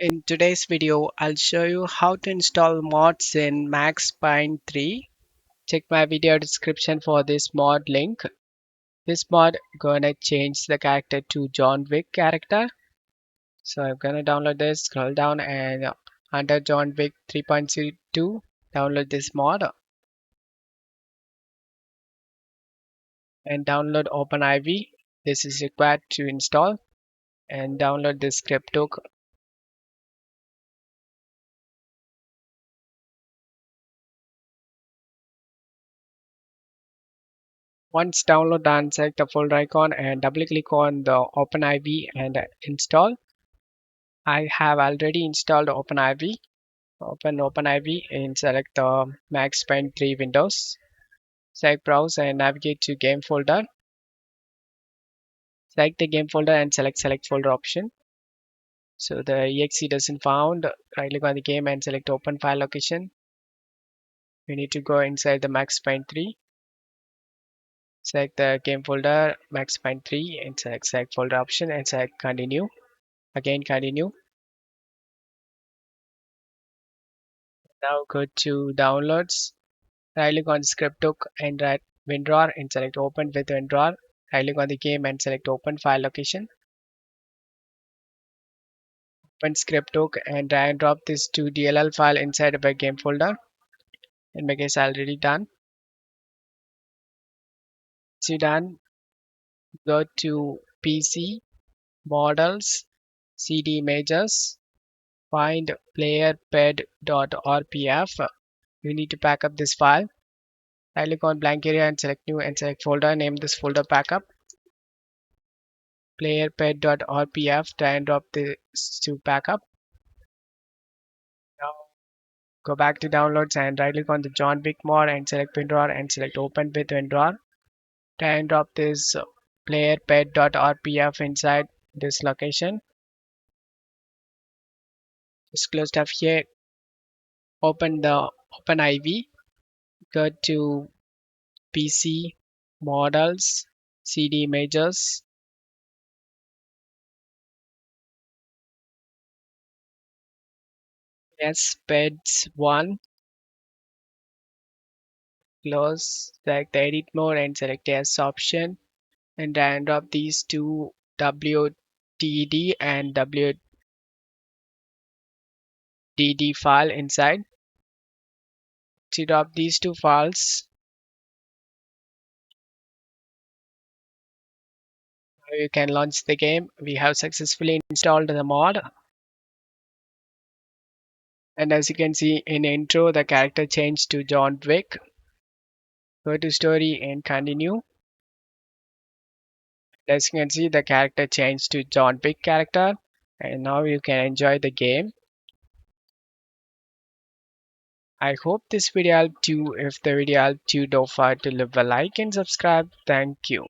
In today's video, I'll show you how to install mods in Max Payne 3. Check my video description for this mod link. This mod gonna change the character to John Wick character. So I'm gonna download this, scroll down and under John Wick 3.02, download this mod and download OpenIV. This is required to install and download this script hook. Once download done, select the folder icon and double click on the OpenIV and install. I have already installed OpenIV. Open OpenIV and select the Max Payne 3 windows. Select browse and navigate to game folder. Select the game folder and select folder option. So the exe doesn't found. Right click on the game and select open file location. We need to go inside the Max Payne 3. Select the game folder Max Payne 3 and select folder option and select continue. Again continue. Now go to downloads. Right click on the script hook and write WinRAR and select open with WinRAR. Right click on the game and select open file location. Open script hook and drag and drop this to DLL file inside a game folder. In my case already done. Once you're done, go to PC, models, CD images, find playerped.rpf. You need to pack up this file. Right click on blank area and select new and select folder. Name this folder backup. Playerped.rpf. Try and drop this to backup. Now go back to downloads and right click on the John Wick mod and select WinRAR and select open with WinRAR. Try and drop this playerped.rpf inside this location. Just close stuff here. Open the OpenIV. Go to PC, models, CD images. Yes, peds 1. Close. Select the edit mode and select yes option. And drag and drop these two WTD and WDD file inside. To drop these two files, you can launch the game. We have successfully installed the mod. And as you can see in intro, the character changed to John Wick. Go to story and continue. As you can see, the character changed to John Wick character. And now you can enjoy the game. I hope this video helped you. If the video helped you, don't forget to leave a like and subscribe. Thank you.